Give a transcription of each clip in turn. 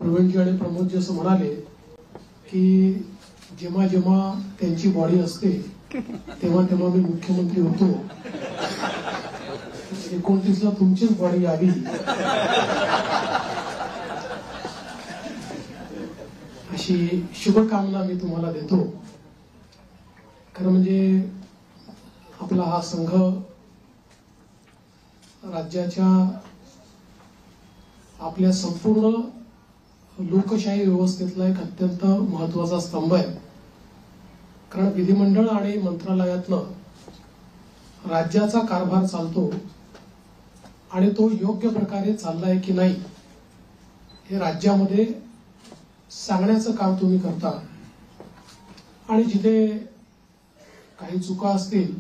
प्रवीणजी आणि प्रमोदजी असं म्हणाले की जेव्हा जेव्हा त्यांची बॉडी असते तेव्हा तेव्हा मी मुख्यमंत्री होतो, 29ला तुमचीच बॉडी यावी अशी शुभकामना मी तुम्हाला देतो. खरं म्हणजे आपला हा संघ राज्याच्या आपल्या संपूर्ण लोकशाही व्यवस्थेतला एक अत्यंत महत्वाचा स्तंभ आहे. कारण विधिमंडळ आणि मंत्रालयातनं राज्याचा कारभार चालतो आणि तो योग्य प्रकारे चाललाय की नाही हे राज्यामध्ये सांगण्याचं काम तुम्ही करता. आणि जिथे काही चुका असतील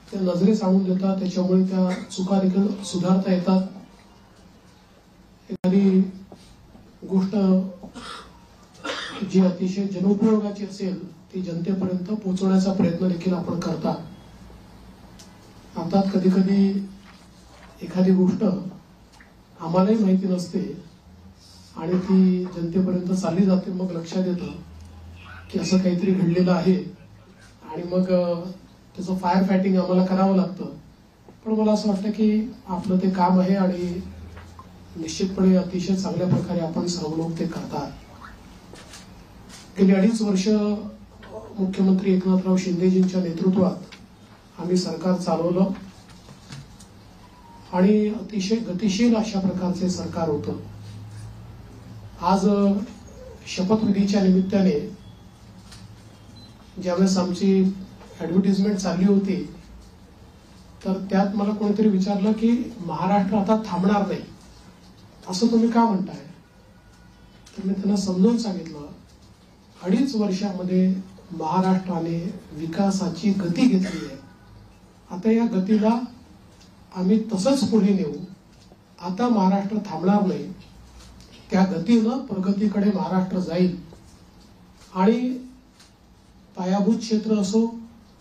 त्या नजरेस आणून देतात, त्याच्यामुळे त्या चुका देखील सुधारता येतात. एखादी गोष्ट जी अतिशय जनोपयोगाची असेल ती जनतेपर्यंत पोहोचवण्याचा प्रयत्न देखील आपण करता. अर्थात कधी कधी एखादी गोष्ट आम्हालाही माहिती नसते आणि ती जनतेपर्यंत चालली जाते, मग लक्षात येतं की असं काहीतरी घडलेलं आहे आणि मग त्याचं फायर फायटिंग आम्हाला करावं लागतं. पण मला असं वाटतं की आपलं ते काम आहे आणि निश्चितपणे अतिशय चांगल्या प्रकारे आपण सर्व लोक ते करतात. गेली 2.5 वर्ष मुख्यमंत्री एकनाथराव शिंदेजींच्या नेतृत्वात आम्ही सरकार चालवलं आणि अतिशय गतिशील अशा प्रकारचे सरकार होतं. आज शपथविधीच्या निमित्ताने ज्यावेळेस आमची ऍडव्हर्टाइजमेंट चालली होती तर त्यात मला कोणीतरी विचारलं की महाराष्ट्र आता थांबणार नाही असं तुम्ही का म्हणताय. तर मी त्यांना समजावून सांगितलं 2.5 वर्षामध्ये महाराष्ट्राने विकासाची गती घेतली आहे. आता या गतीला आम्ही तसंच पुढे नेऊ. आता महाराष्ट्र थांबणार नाही, त्या गतीनं प्रगतीकडे महाराष्ट्र जाईल. आणि पायाभूत क्षेत्र असो,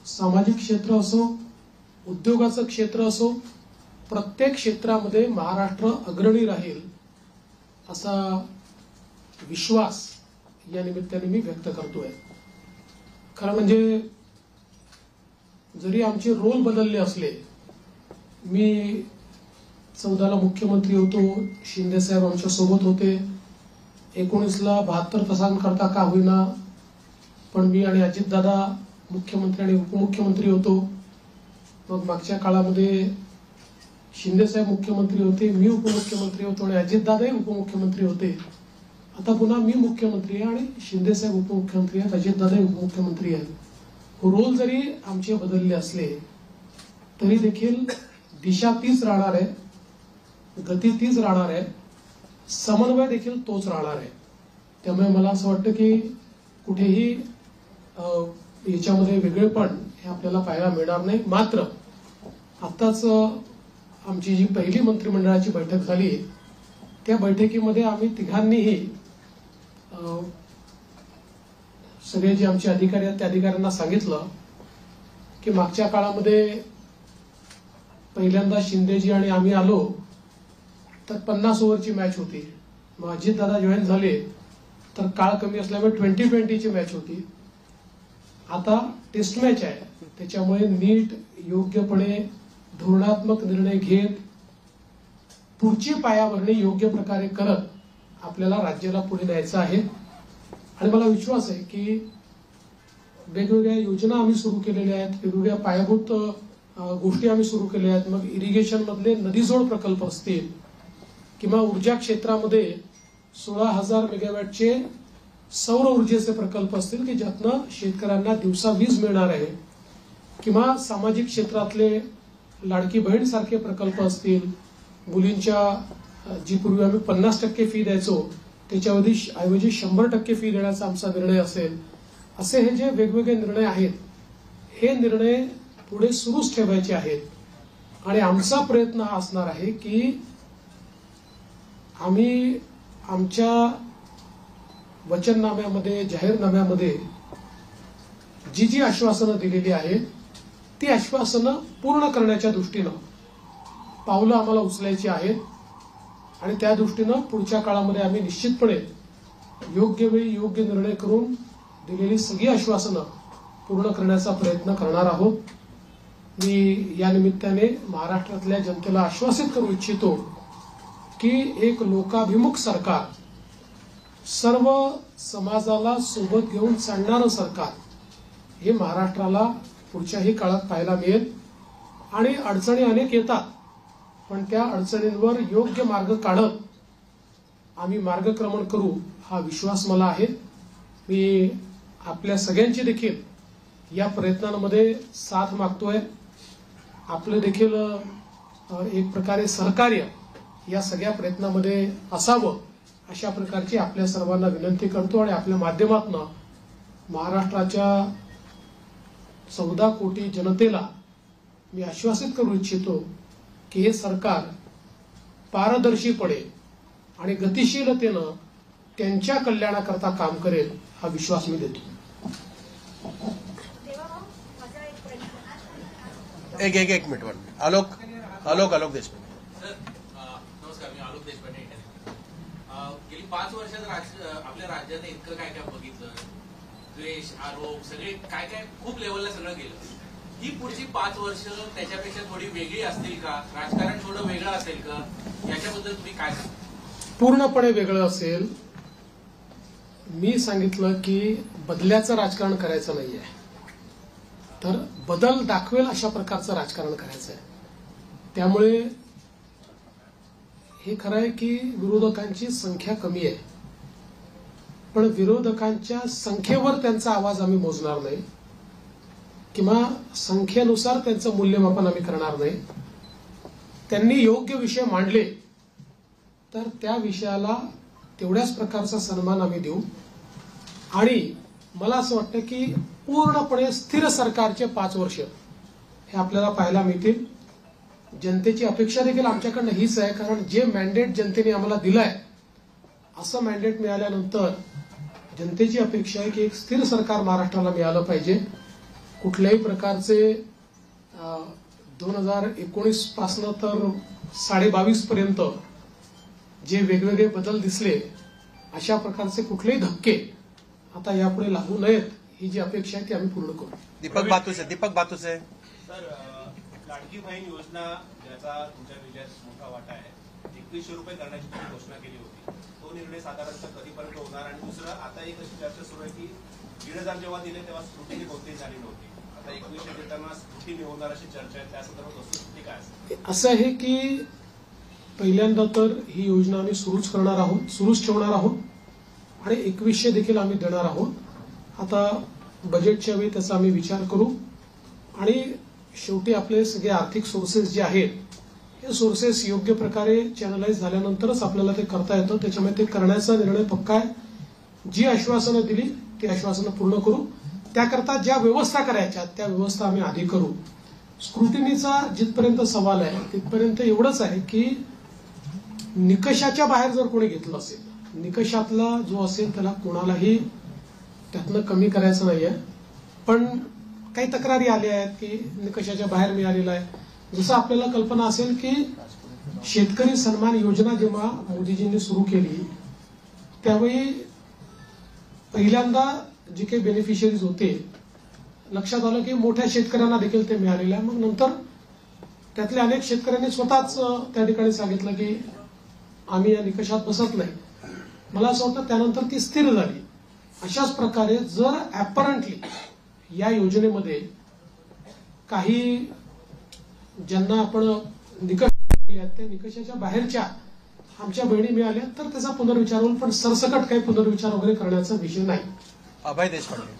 सामाजिक क्षेत्र असो, उद्योगाचं क्षेत्र असो, प्रत्येक क्षेत्रामध्ये महाराष्ट्र अग्रणी राहील असा विश्वास या निमित्ताने मी व्यक्त करतोय. खरं म्हणजे जरी आमचे रोल बदलले असले, मी 14ला मुख्यमंत्री होतो, शिंदे साहेब आमच्या सोबत होते, 19ला 72 तासांकरता का होईना पण मी आणि अजितदादा मुख्यमंत्री आणि उपमुख्यमंत्री होतो. मग मागच्या काळामध्ये शिंदे साहेब मुख्यमंत्री होते, मी उपमुख्यमंत्री होतो आणि अजितदादाही उपमुख्यमंत्री होते. आता पुन्हा मी मुख्यमंत्री आहे आणि शिंदे साहेब उपमुख्यमंत्री आहेत, अजितदादाही उपमुख्यमंत्री आहेत. रोल जरी आमचे बदलले असले तरी देखील दिशा तीच राहणार आहे, गती तीच राहणार आहे, समन्वय देखील तोच राहणार आहे. त्यामुळे मला असं वाटतं की कुठेही याच्यामध्ये वेगळेपण हे आपल्याला पाहायला मिळणार नाही. मात्र आताच आमची जी पहिली मंत्रिमंडळाची बैठक झाली त्या बैठकीमध्ये आम्ही तिघांनीही सगळे जे आमचे अधिकारी आहेत त्या अधिकाऱ्यांना सांगितलं की मागच्या काळामध्ये पहिल्यांदा शिंदेजी आणि आम्ही आलो तर 50 ओव्हरची मॅच होती. मग अजितदादा जॉईन झाले तर काळ कमी असल्यामुळे 20-20ची मॅच होती. आता टेस्ट मॅच आहे, त्याच्यामुळे नीट योग्यपणे धोरणात्मक निर्णय घेत पुढची पायाभरणी योग्य प्रकारे करत आपल्याला राज्याला पुढे न्यायचं आहे. आणि मला विश्वास आहे की वेगवेगळ्या योजना आम्ही सुरू केलेल्या आहेत, वेगवेगळ्या पायाभूत गोष्टी आम्ही सुरू केल्या आहेत. मग इरिगेशन मधले नदीजोड प्रकल्प असतील किंवा ऊर्जा क्षेत्रामध्ये 16,000 मेगावॅटचे सौर ऊर्जेचे प्रकल्प असतील की ज्यातनं शेतकऱ्यांना दिवसा वीज मिळणार आहे, किंवा सामाजिक क्षेत्रातले लाडकी बहीण सारखे प्रकल्प असतील, मुलींच्या जी पूर्वी आम्ही 50% फी द्यायचो त्याच्याऐवजी 100% फी देण्याचा आमचा निर्णय असेल. असे हे जे वेगवेगळे निर्णय आहेत हे निर्णय पुढे सुरूच ठेवायचे आहेत. आणि आमचा प्रयत्न हा असणार आहे की आम्ही आमच्या वचननाम्यामध्ये, जाहीरनाम्यामध्ये जी जी आश्वासनं दिलेली आहेत ती आश्वासनं पूर्ण करण्याच्या दृष्टीनं पावलं आम्हाला उचलायची आहेत. आणि त्या दृष्टीनं पुढच्या काळामध्ये आम्ही निश्चितपणे योग्य वेळी योग्य निर्णय करून दिलेली सगळी आश्वासनं पूर्ण करण्याचा प्रयत्न करणार आहोत. मी या निमित्ताने महाराष्ट्रातल्या जनतेला आश्वासित करू इच्छितो की एक लोकाभिमुख सरकार, सर्व समाजाला सोबत घेऊन चालणारं सरकार हे महाराष्ट्राला पुढच्याही काळात पाहायला मिळेल. आणि अडचणी अनेक येतात, पण त्या अडचणींवर योग्य मार्ग काढत आम्ही मार्गक्रमण करू हा विश्वास मला आहे. मी आपल्या सगळ्यांची देखील या प्रयत्नांमध्ये साथ मागतोय. आपलं देखील एक प्रकारे सहकार्य या सगळ्या प्रयत्नामध्ये असावं अशा प्रकारची आपल्या सर्वांना विनंती करतो. आणि आपल्या माध्यमातून महाराष्ट्राच्या 14 कोटी जनतेला मी आश्वासित करू इच्छितो की हे सरकार पारदर्शीपणे आणि गतिशीलतेनं त्यांच्या कल्याणाकरता काम करेल हा विश्वास मी देतो. एक मिनिट आलोक देशपांडे. सर नमस्कार, मी आलोक देशपांडे. गेली 5 वर्षात आपल्या राज्यात इतकं काय काय बघितलं, द्वेष, आरोप, सगळे काय काय खूप लेवलला सगळं गेलं. ही पुढची 5 वर्ष त्याच्यापेक्षा थोडी वेगळी असतील का? राजकारण थोडं वेगळं असेल का? याच्याबद्दल तुम्ही काय सांगा? पूर्णपणे वेगळं असेल. मी सांगितलं की बदल्याचं राजकारण करायचं नाहीये, तर बदल दाखवेल अशा प्रकारचं राजकारण करायचं आहे. त्यामुळे हे खरं आहे की विरोधकांची संख्या कमी आहे, पण विरोधकांच्या संख्येवर त्यांचा आवाज आम्ही मोजणार नाही किंवा संख्येनुसार त्यांचं मूल्यमापन आम्ही करणार नाही. त्यांनी योग्य विषय मांडले तर त्या विषयाला तेवढ्याच प्रकारचा सन्मान आम्ही देऊ. आणि मला असं वाटतं की पूर्णपणे स्थिर सरकारचे 5 वर्ष हे आपल्याला पाहायला मिळतील. जनतेची अपेक्षा देखील आमच्याकडनं हीच आहे, कारण जे मॅन्डेट जनतेने आम्हाला दिलंय असं मॅन्डेट मिळाल्यानंतर जनतेची अपेक्षा आहे की एक स्थिर सरकार महाराष्ट्राला मिळालं पाहिजे. कुठल्याही प्रकारचे 2019 पासनं तर 22.5 पर्यंत जे वेगवेगळे बदल दिसले अशा प्रकारचे कुठलेही धक्के आता यापुढे लागू नयेत ही जी अपेक्षा आहे ती आम्ही पूर्ण करू. दीपक बातुसे. सर, लाडकी बहीण योजना ज्याचा तुमच्या विजयात मोठा वाटा आहे, 2100 रुपये करण्याची तुम्ही घोषणा केली होती. तो निर्णय साधारणतः कधीपर्यंत होणार? आणि दुसरं, आता एक अशी चर्चा सुरू आहे की 1,500 जेव्हा दिले तेव्हा स्क्रुटिनी कोणतीही झाली नव्हती. आता 2100 देताना स्क्रुटिनी होणार अशी चर्चा आहे, त्या संदर्भात वस्तुस्थिती काय असेल? असं आहे की पहिल्यांदा तर ही योजना आम्ही सुरूच ठेवणार आहोत आणि 2100 देखील आम्ही देणार आहोत. आता बजेटच्या वेळी त्याचा आम्ही विचार करू. आणि शेवटी आपले सगळे आर्थिक सोर्सेस जे आहेत हे सोर्सेस योग्य प्रकारे चॅनलाइज झाल्यानंतरच आपल्याला ते करता येतं. त्याच्यामुळे ते करण्याचा निर्णय पक्का आहे. जी आश्वासनं दिली ती आश्वासनं पूर्ण करू. त्याकरता ज्या व्यवस्था करायच्या त्या व्यवस्था आम्ही आधी करू. स्क्रुटिनीचा जिथपर्यंत सवाल आहे तिथपर्यंत एवढंच आहे की निकषाच्या बाहेर जर कोणी घेतलं असेल, निकषातला जो असेल त्याला कोणालाही त्यातनं कमी करायचं नाहीये. पण काही तक्रारी आल्या आहेत की निकषाच्या बाहेर मिळालेला आहे. जसं आपल्याला कल्पना असेल की शेतकरी सन्मान योजना जेव्हा मोदीजींनी सुरू केली त्यावेळी पहिल्यांदा जे काही बेनिफिशियरीज होते लक्षात आलं की मोठ्या शेतकऱ्यांना देखील ते मिळालेलं आहे. मग नंतर त्यातल्या अनेक शेतकऱ्यांनी स्वतःच त्या ठिकाणी सांगितलं की आम्ही या निकषात बसत नाही. मला असं वाटतं त्यानंतर ती स्थिर झाली. अशाच प्रकारे जर ऍपरंटली या योजनेमध्ये काही ज्यांना आपण निकष दिले आहेत त्या निकषाच्या बाहेरच्या आमच्या बहिणी मिळाल्या तर त्याचा पुनर्विचार होईल, पण सरसकट काही पुनर्विचार वगैरे करण्याचा विषय नाही. अभय देशपांडे.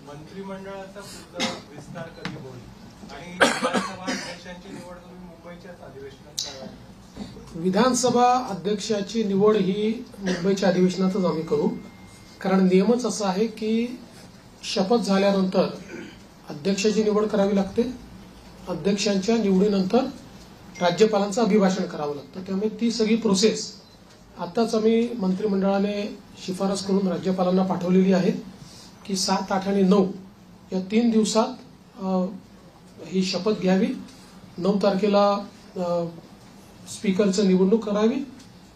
मंत्रिमंडळाचा सुद्धा विस्तार कधी होईल आणि विधानसभा अध्यक्षांची निवड तुम्ही मुंबईच्याच अधिवेशनात करावी? विधानसभा अध्यक्षाची निवड ही मुंबईच्या अधिवेशनातच आम्ही करू. कारण नियमच असा आहे की शपथ झाल्यानंतर अध्यक्षाची निवड करावी लागते. अध्यक्षांच्या निवडीनंतर राज्यपालांचं अभिभाषण करावं लागतं. त्यामुळे ती सगळी प्रोसेस आताच आम्ही मंत्रिमंडळाने शिफारस करून राज्यपालांना पाठवलेली आहे की 7, 8 आणि 9 या 3 दिवसात ही शपथ घ्यावी. 9 तारखेला स्पीकरचं निवडणूक करावी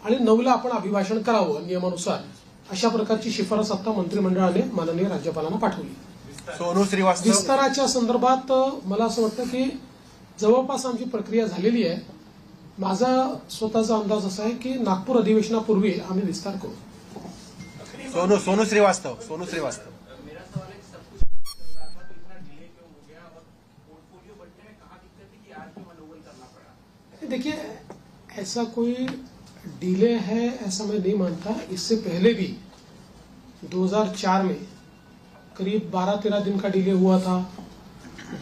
आणि 9ला आपण अभिभाषण करावं नियमानुसार, अशा प्रकारची शिफारस आता मंत्रिमंडळाने माननीय राज्यपालांना पाठवली. सोनू श्रीवास्तव. विस्ताराच्या संदर्भात मला असं वाटतं की जवळपास आमची प्रक्रिया झालेली आहे. माझा स्वतःचा अंदाज असा आहे की नागपूर अधिवेशनापूर्वी आम्ही विस्तार करू. सोनू श्रीवास्तव. मेरा सवाल है, सब कुछ चल रहा था तो इतना डिले क्यों हो गया और पोर्टफोलियो बनने में कहाँ दिक्कत थी कि आज भी मनोबल करना पड़ा? देखिए, ऐसा कोई डिले है ऐसा मैं नहीं मानता. इससे पहले भी 2004 में करीब 12-13 दिन का डिले हुआ था.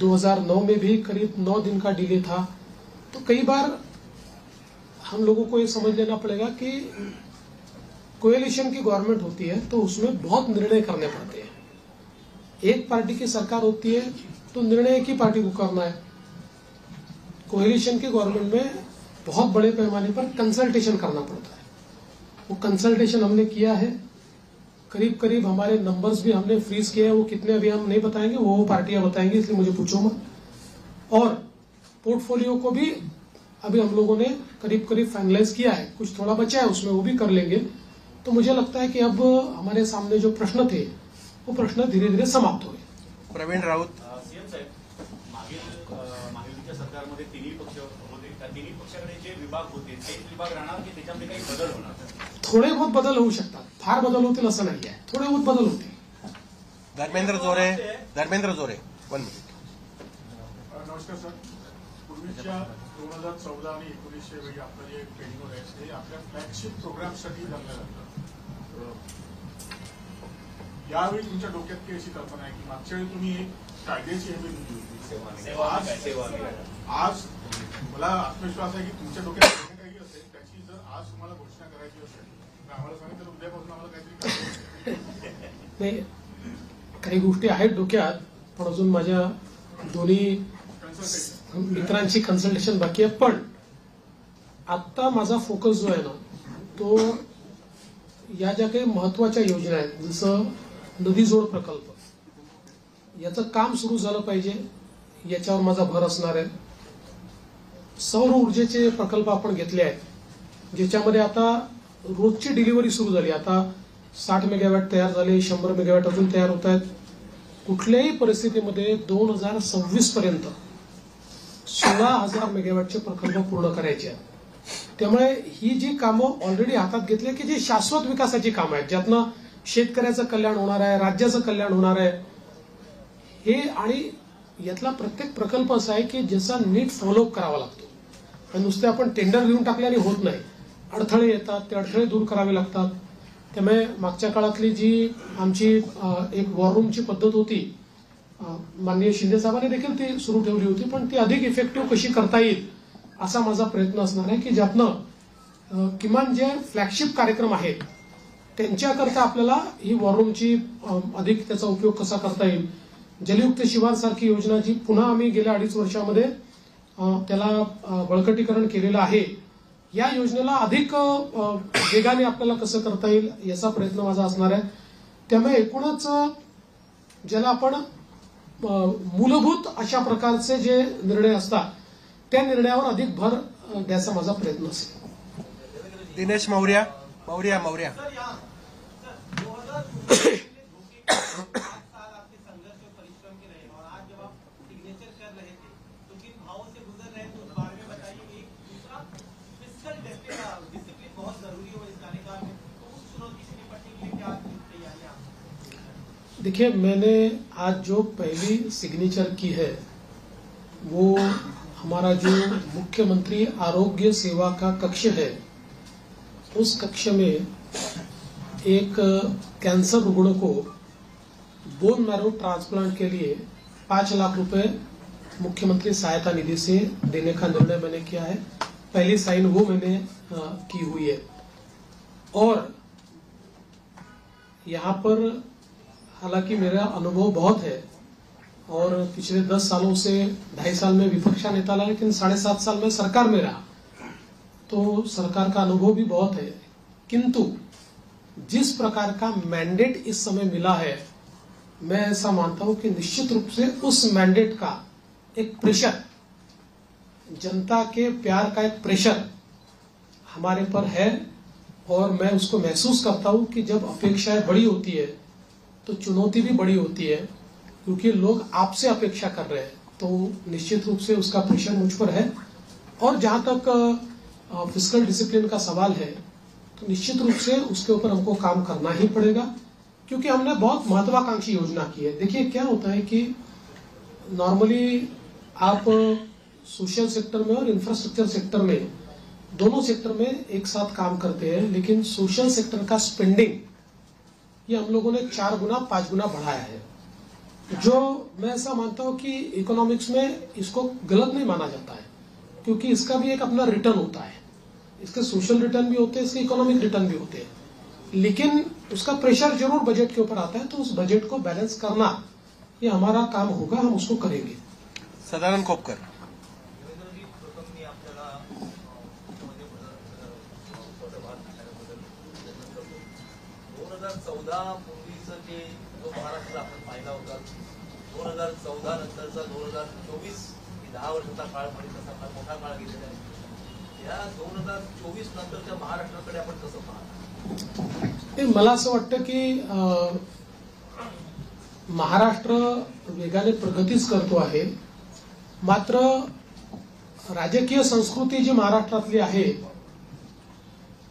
2009 में भी करीब 9 दिन का डिले था. तो कई बार हम लोगों को ये समझ लेना पड़ेगा कि कोएलिशन की गवर्नमेंट होती है तो उसमें बहुत निर्णय करने पड़ते हैं. एक पार्टी की सरकार होती है तो निर्णय एक ही पार्टी को करना है. कोएलिशन की गवर्नमेंट में बहुत बड़े पैमाने पर कंसल्टेशन करना पड़ता है. वो कंसल्टेशन हमने किया है. करीब करीब हमारे नंबर्स भी हमने फ्रीज किए हैं. वो कितने अभी हम नहीं बताएंगे, वो पार्टियां बताएंगी, इसलिए मुझे पूछो मत. और पोर्टफोलियो को भी अभी हम लोगों ने करीब करीब फाइनलाइज किया है. कुछ थोड़ा बचा है उसमें, वो भी कर लेंगे. तो मुझे लगता है कि अब हमारे सामने जो प्रश्न थे वो प्रश्न धीरे धीरे समाप्त हुए. प्रवीण राऊत. सीएम साहेब, मागील सरकारमध्ये तिन्ही पक्ष होते, त्या तिन्ही पक्षाकडे जे विभाग होते तेच विभाग राहणार की त्याच्यामध्ये काही बदल होणार? थोडे बहुत बदल होऊ शकतात. फार बदल होतील असं नाही आहे. थोडे बहुत बदल होतील. धर्मेंद्र जोरे. 1 मिनिट. नमस्कार सर. पूर्वीच्या 2014 आणि 1900 वेळी आपलं जे ट्रेनिंग आहे ते आपल्या फ्लॅगशिप प्रोग्रामसाठी जमलं जातं. यावेळी तुमच्या डोक्यात काही अशी कल्पना आहे की मागच्या वेळी तुम्ही एक कायद्याची हमी दिली होती. आज मला आत्मविश्वास आहे की तुमच्या डोक्यात जे काही असेल त्याची जर आज तुम्हाला घोषणा करायची असेल तर आम्हाला सांगितलं उद्यापासून आम्हाला काहीतरी नाही, काही गोष्टी आहेत डोक्यात, पण अजून माझ्या दोन्ही मित्रांची कन्सल्टेशन बाकी आहे. पण आता माझा फोकस जो आहे ना तो या ज्या काही महत्वाच्या योजना आहेत, जसं नदी जोड प्रकल्प, याचं काम सुरू झालं पाहिजे याच्यावर माझा भर असणार आहे. सौर ऊर्जेचे प्रकल्प आपण घेतले आहेत ज्याच्यामध्ये आता रोजची डिलिव्हरी सुरू झाली. आता 60 मेगावॅट तयार झाले, 100 मेगावॅट अजून तयार होत आहेत. कुठल्याही परिस्थितीमध्ये 2026 पर्यंत 16,000 मेगावॅटचे प्रकल्प पूर्ण करायचे आहेत. त्यामुळे ही जी कामं ऑलरेडी हातात घेतली की जी शाश्वत विकासाची कामं आहेत, ज्यातनं शेतकऱ्याचं कल्याण होणार आहे, राज्याचं कल्याण होणार आहे, हे आणि यातला प्रत्येक प्रकल्प असा आहे की ज्याचा नीट फॉलोअप करावा लागतो. आणि नुसते आपण टेंडर देऊन टाकल्याने होत नाही. अडथळे येतात, ते अडथळे दूर करावे लागतात. त्यामुळे मागच्या काळातली जी आमची एक वॉररूमची पद्धत होती, माननीय शिंदे साहेबांनी देखील ती सुरू ठेवली होती, पण ती अधिक इफेक्टिव्ह कशी करता येईल असा माझा प्रयत्न असणार आहे की ज्यातनं किमान जे फ्लॅगशिप कार्यक्रम आहेत त्यांच्याकरता आपल्याला ही वॉररूमची अधिक त्याचा उपयोग कसा करता येईल. जलयुक्त शिवार सारखी योजना जी पुन्हा आम्ही गेल्या 2.5 वर्षामध्ये त्याला बळकटीकरण केलेलं आहे, या योजनेला अधिक वेगाने आपल्याला कसं करता येईल याचा प्रयत्न माझा असणार आहे. त्यामुळे एकूणच ज्याला आपण मूलभूत अशा प्रकारचे जे निर्णय असतात त्या निर्णयावर अधिक भर द्यायचा माझा प्रयत्न असेल. दिनेश मौर्या. देखिए, मैंने आज जो पहली सिग्नेचर की है वो हमारा जो मुख्यमंत्री आरोग्य सेवा का कक्ष है, उस कक्ष में एक कैंसर रुग्ण को बोन मैरो ट्रांसप्लांट के लिए 5 लाख रुपए मुख्यमंत्री सहायता निधि से देने का निर्णय मैंने किया है. पहली साइन वो मैंने की हुई है. और यहाँ पर हालांकि मेरा अनुभव बहुत है और पिछले 10 सालों से 2.5 साल में विपक्ष नेता रहा, लेकिन 7.5 साल में सरकार में रहा, तो सरकार का अनुभव भी बहुत है. किंतु जिस प्रकार का मैंडेट इस समय मिला है, मैं ऐसा मानता हूं कि निश्चित रूप से उस मैंडेट का एक प्रेशर, जनता के प्यार का एक प्रेशर हमारे पर है. और मैं उसको महसूस करता हूं कि जब अपेक्षाएं बड़ी होती है तो चुनौती भी बड़ी होती है, क्योंकि लोग आपसे अपेक्षा कर रहे हैं, तो निश्चित रूप से उसका प्रेशर मुझ पर है। और जहां तक फिस्कल डिसिप्लिन का सवाल है, तो निश्चित रूप से उसके ऊपर हमको काम करना ही पड़ेगा, क्योंकि हमने बहुत महत्वाकांक्षी योजना की है। देखिए क्या होता है कि नॉर्मली आप सोशल सेक्टर में और इंफ्रास्ट्रक्चर सेक्टर में, दोनों सेक्टर में एक साथ काम करते हैं, लेकिन सोशल सेक्टर का स्पेंडिंग ये हम लोगों ने 4 गुना 5 गुना बढ़ाया है, जो मैं ऐसा मानता हूं कि इकोनॉमिक्स में इसको गलत नहीं माना जाता है, क्योंकि इसका भी एक अपना रिटर्न होता है। इसके सोशल रिटर्न भी होते हैं, इसके इकोनॉमिक रिटर्न भी होते हैं, लेकिन उसका प्रेशर जरूर बजट के ऊपर आता है। तो उस बजट को बैलेंस करना ये हमारा काम होगा, हम उसको करेंगे। सदानंद खोपकर. देवेंद्रजी, प्रथम मी आपल्याला मुख्यमंत्री पदभार मिळाल्याबद्दल अभिनंदन करतो. 2014 पूर्वीचं जे जो महाराष्ट्र आपण पाहिला होता, 2014 नंतरचा 2024 10 वर्षाचा काळ म्हणजे तसा फार मोठा काळ गेलेला आहे. या 2024 नंतरच्या महाराष्ट्राकडे आपण कसं पाहता? मला असं वाटतं की महाराष्ट्र वेगाने प्रगतीच करतो आहे, मात्र राजकीय संस्कृती जी महाराष्ट्रातली आहे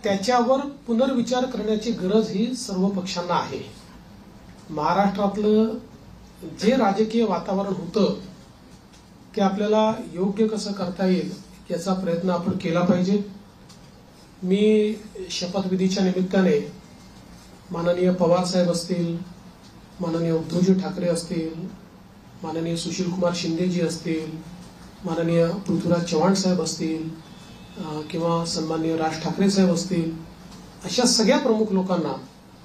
त्याच्यावर पुनर्विचार करण्याची गरज ही सर्व पक्षांना आहे. महाराष्ट्रातलं जे राजकीय वातावरण होतं ते आपल्याला योग्य कसं करता येईल याचा प्रयत्न आपण केला पाहिजे. मी शपथविधीच्या निमित्ताने माननीय पवार साहेब असतील, माननीय उद्धवजी ठाकरे असतील, माननीय सुशीलकुमार शिंदेजी असतील, माननीय पृथ्वीराज चव्हाण साहेब असतील किंवा सन्माननीय राज ठाकरे साहेब असतील, अशा सगळ्या प्रमुख लोकांना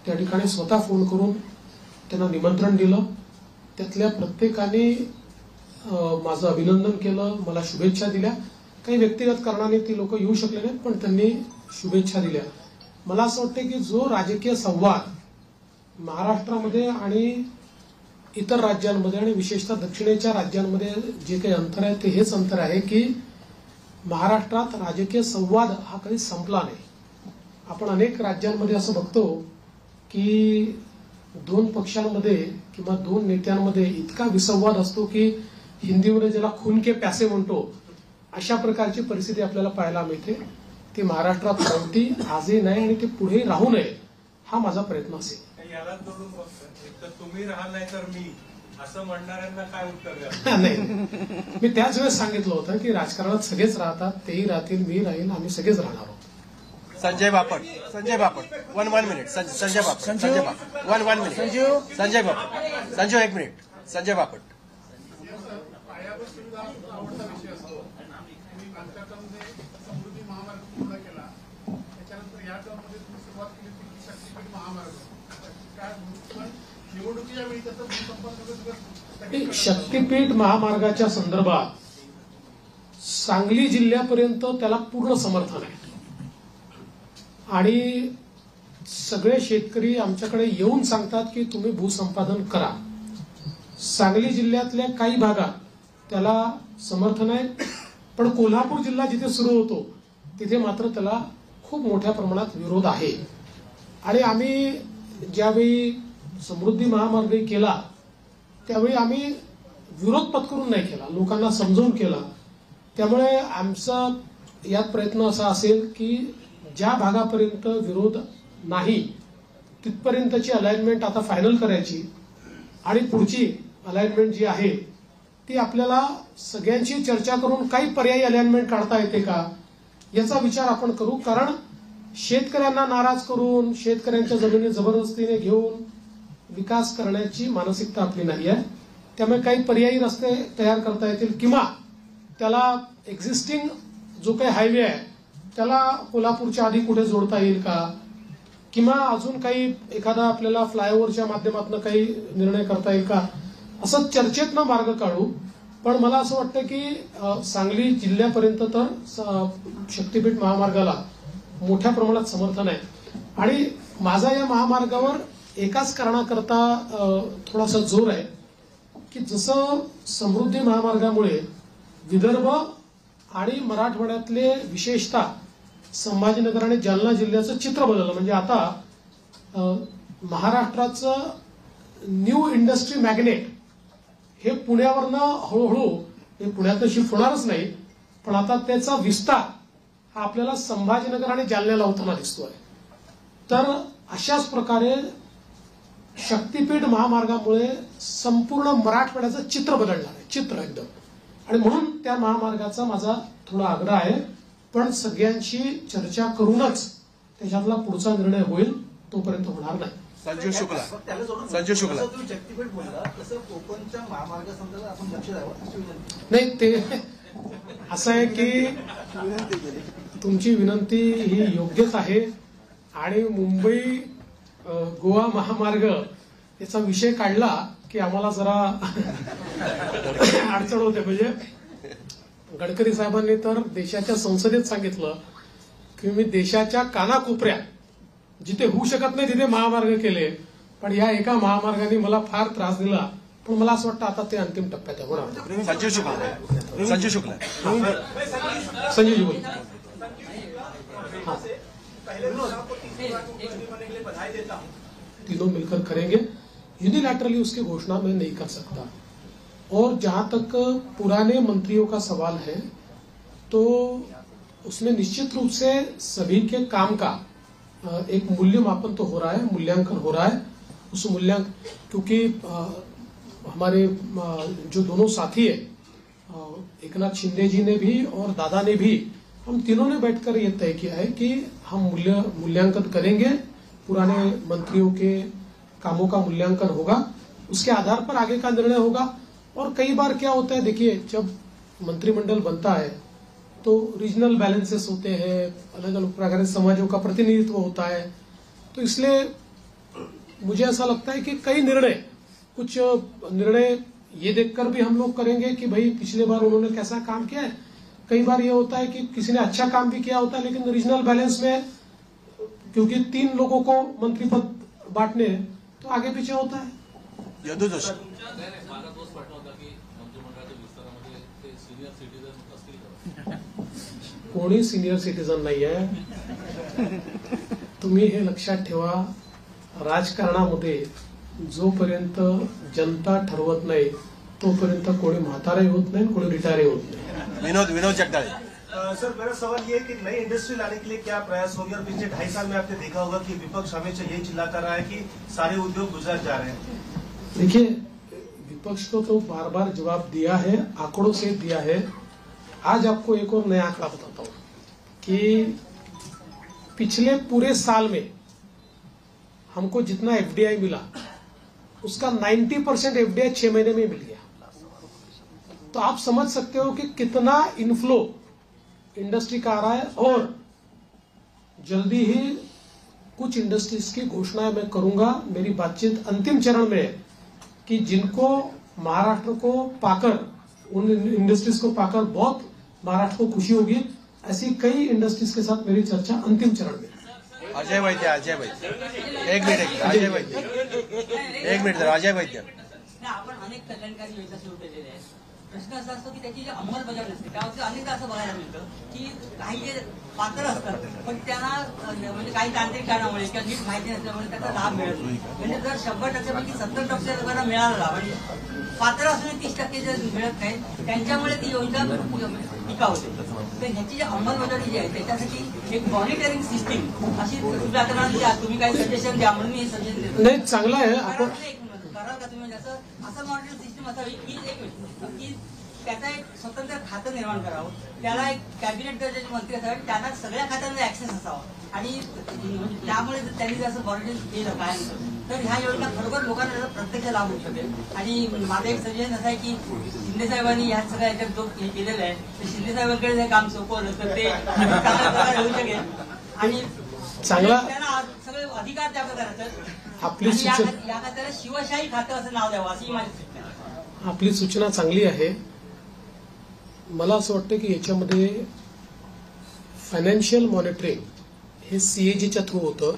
त्या ठिकाणी स्वतः फोन करून त्यांना निमंत्रण दिलं. त्यातल्या प्रत्येकाने माझं अभिनंदन केलं, मला शुभेच्छा दिल्या. काही व्यक्तिगत कारणाने ती लोक येऊ शकले नाहीत, पण त्यांनी शुभेच्छा दिल्या. मला असं वाटतं की जो राजकीय संवाद महाराष्ट्रामध्ये आणि इतर राज्यांमध्ये आणि विशेषतः दक्षिणेच्या राज्यांमध्ये जे काही अंतर आहे ते हेच अंतर आहे की महाराष्ट्रात राजकीय संवाद हा कधी संपला नाही. आपण अनेक राज्यांमध्ये असं बघतो की 2 पक्षांमध्ये किंवा 2 नेत्यांमध्ये इतका विसंवाद असतो की हिंदीमध्ये ज्याला खून के प्यासे म्हणतो, अशा प्रकारची परिस्थिती आपल्याला पाहायला मिळते. ती महाराष्ट्रात नव्हती, आजही नाही आणि ती पुढेही राहू नये हा माझा प्रयत्न असेल. याला जोडून एक तर तुम्ही राहाल नाही तर मी असं म्हणणाऱ्यांना काय उत्तर द्या? नाही, मी त्याच वेळेस सांगितलं होतं की राजकारणात सगळेच राहतात, तेही राहतील, मी राहील, आम्ही सगळेच राहणार आहोत. Sanjay Bapat. One minute. Sanjay Bapat. 1 minute. Sanjay Bapat. Sanjay 1 minute. Sanjay Bapat. पायाभूत सुविधा आवडता विषय असतो. तुम्ही मागच्या टर्ममध्ये समृद्धी महामार्ग पूर्ण केला, त्याच्यानंतर या टर्ममध्ये तुम्ही सुरुवात केली ती शक्तीपीठ महामार्ग. काय निवडणुकीच्या वेळी त्याचं भूसंपर्क शक्तीपीठ महामार्गाच्या संदर्भात सांगली जिल्ह्यापर्यंत त्याला पूर्ण समर्थन आहे आणि सगळे शेतकरी आमच्याकडे येऊन सांगतात की तुम्ही भूसंपादन करा. सांगली जिल्ह्यातल्या काही भागात त्याला समर्थन आहे, पण कोल्हापूर जिल्हा जिथे सुरू होतो तिथे मात्र त्याला खूप मोठ्या प्रमाणात विरोध आहे. आणि आम्ही ज्यावेळी समृद्धी महामार्ग केला त्यावेळी आम्ही विरोध पत्करून नाही केला, लोकांना समजावून केला. त्यामुळे आमचा यात प्रयत्न असा असेल की ज्या भागापर्यंत विरोध नाही तिथपर्यंतची अलाइनमेंट आता फायनल करायची आणि पुढची अलाइनमेंट जी आहे ती आपल्याला सगळ्यांची चर्चा करून काही पर्यायी अलाइनमेंट काढता येते का याचा विचार आपण करू. कारण शेतकऱ्यांना नाराज करून शेतकऱ्यांच्या जमिनी जबरदस्तीने घेऊन विकास करण्याची मानसिकता आपली नाही आहे. त्यामुळे काही पर्यायी रस्ते तयार करता येतील किंवा त्याला एक्झिस्टिंग जो काही हायवे आहे त्याला कोल्हापूरच्या आधी कुठे जोडता येईल का, किंवा अजून काही एखादा आपल्याला फ्लायओव्हरच्या माध्यमातून काही निर्णय करता येईल का, असं चर्चेतनं मार्ग काढू. पण मला असं वाटतं की सांगली जिल्ह्यापर्यंत तर शक्तीपीठ महामार्गाला मोठ्या प्रमाणात समर्थन आहे. आणि माझा या महामार्गावर एकाच कारणाकरता थोडासा जोर आहे की जसं समृद्धी महामार्गामुळे विदर्भ आणि मराठवाड्यातले विशेषतः संभाजीनगर आणि जालना जिल्ह्याचं चित्र बदललं. म्हणजे आता महाराष्ट्राचं न्यू इंडस्ट्री मॅग्नेट हे पुण्यावरनं हळूहळू हे पुण्यातनं शिफ्ट होणारच नाही, पण आता त्याचा विस्तार हा आपल्याला संभाजीनगर आणि जालन्याला होताना दिसतोय. तर अशाच प्रकारे शक्तीपीठ महामार्गामुळे संपूर्ण मराठवाड्याचं चित्र बदलणार आहे, चित्र एकदम. आणि म्हणून त्या महामार्गाचा माझा थोडा आग्रह आहे, पण सगळ्यांशी चर्चा करूनच त्याच्यातला पुढचा निर्णय होईल, तोपर्यंत होणार नाही. संजू शुक्ला. त्याला जोडून संजू शुक्ला. जसं तुम्ही शक्तीपीठ बोलला तसं कोकणच्या महामार्गासंदर्भात आपण लक्ष द्यावं अशी विनंती. नाही, ते असं आहे की तुमची विनंती ही योग्यच आहे आणि मुंबई गोवा महामार्ग याचा विषय काढला की आम्हाला जरा अडचण होते. म्हणजे गडकरी साहेबांनी तर देशाच्या संसदेत सांगितलं की मी देशाच्या कानाकोपऱ्यात जिथे होऊ शकत नाही तिथे महामार्ग केले, पण या एका महामार्गाने मला फार त्रास दिला. पण मला असं वाटतं आता ते अंतिम टप्प्यात आहे. होणार. संजू शुक्ला. संजू शुक्ला. संजय बोल. तीनों मिलकर करेंगे. यूनिलैटरली उसकी घोषणा मैं नहीं कर सकता. और जहां तक पुराने मंत्रियों का सवाल है तो उसमें निश्चित रूप से सभी के काम का एक मूल्यमापन तो हो रहा है, मूल्यांकन हो रहा है. उस मूल्यांकन क्योंकि हमारे जो दोनों साथी है एकनाथ शिंदे जी ने भी और दादा ने भी, हम तीनों ने बैठकर ये तय किया है कि हम मूल्यांकन करेंगे, पुराने मंत्रियों के कामों का मूल्यांकन होगा, उसके आधार पर आगे का निर्णय होगा. और कई बार क्या होता है, देखिए जब मंत्रिमंडल बनता है तो रीजनल बैलेंसेस होते हैं, अलग अलग प्रकार के समाजों का प्रतिनिधित्व होता है. तो इसलिए मुझे ऐसा लगता है कि कई निर्णय, कुछ निर्णय ये देखकर भी हम लोग करेंगे कि भाई पिछले बार उन्होंने कैसा काम किया है. कई बार ये होता है कि किसी ने अच्छा काम भी किया होता है, लेकिन रीजनल बैलेंस में क्योंकि 3 लोगों को मंत्री पद बांटने तो आगे पीछे होता है. यदू जोशी. मला तोच प्रश्न होता की मंत्रिमंडळाच्या विस्तारामध्ये ते सिनियर सिटीजन असतील का? कोणी सिनियर सिटीजन नाही आहे. तुम्ही हे लक्षात ठेवा, राजकारणामध्ये जोपर्यंत जनता ठरवत नाही तोपर्यंत कोणी म्हातारे होत नाही, कोणी रिटायर होत नाही. विनोद जगदाळे. सर, मेरा सवाल ये है कि नई इंडस्ट्री लाने के लिए क्या प्रयास होंगे. और पिछले 2.5 साल में आपने देखा होगा कि विपक्ष हमेशा यही चिल्लाता रहा है कि सारे उद्योग गुजरात जा रहे हैं. देखिए, विपक्ष को तो बार बार जवाब दिया है, आंकड़ों से दिया है. आज आपको एक और नया आंकड़ा बताता हूं कि पिछले पूरे साल में हमको जितना एफडीआई मिला उसका 90% एफडीआई 6 महीने में मिल गया. तो आप समझ सकते हो कि कितना इनफ्लो इंडस्ट्री का आ रहा है. और जल्दी ही कुछ इंडस्ट्रीज की घोषणा मैं करूंगा. मेरी बातचीत अंतिम चरण में है कि जिनको महाराष्ट्र को पाकर, उन इंडस्ट्रीज को पाकर बहुत महाराष्ट्र को खुशी होगी, ऐसी कई इंडस्ट्रीज के साथ मेरी चर्चा अंतिम चरण में. अजय वैद्य. अजय वैद्य. एक मिनिट. अजय वैद्य. एक मिनिट. अजय वैद्य. आपण अनेक कल्याणकारी योजना सुरू केलेल्या आहेत. प्रश्न असा असतो की त्याची जी अंमलबजावणी असते त्यावरती अनेकदा असं बघायला मिळतं की काही जे पात्र असतात पण त्यांना म्हणजे काही तांत्रिक कारणामुळे किंवा नीट माहिती नसल्यामुळे त्याचा लाभ मिळत नाही. म्हणजे जर 100% पैकी 70% लोकांना मिळाला लाभ आणि पात्र असून 30% जे मिळत नाही त्यांच्यामुळे ती योजना टिकावते. तर ह्याची जी अंमलबजावणी जी आहे त्याच्यासाठी एक मॉनिटरिंग सिस्टीम अशी तुम्ही काही सजेशन द्या म्हणून मी सजेशन देतो. नाही, चांगलं आहे. आपण कराल का तुम्ही असं मॉनिटरिंग सिस्टीम असावी की त्याचा एक स्वतंत्र खातं निर्माण करावं, त्याला एक कॅबिनेट दर्जाचे मंत्री असावे, त्यांना सगळ्या खात्यांना ऍक्सेस असावा आणि त्यामुळे त्यांनी जर असं मॉनिटरिंग केलं काय तर ह्या योजना खरोखर लोकांना त्याचा प्रत्यक्ष लाभ होऊ शकेल. आणि माझं एक सजेशन असं आहे की शिंदे साहेबांनी ह्या सगळ्या याच्यात जो हे केलेलं आहे ते शिंदे साहेबांकडे जर काम सोपवलं तर ते चांगल्या प्रकारे होऊ शकेल आणि चांगला त्यांना सगळे अधिकार त्या करायचं. आपली या सूचना खात्याला शिवशाही खातं असं नाव द्यावं अशी माझी सूचना आहे. आपली सूचना चांगली आहे. मला असं वाटतं की याच्यामध्ये फायनान्शियल मॉनिटरिंग हे सीएजीच्या थ्रू होतं.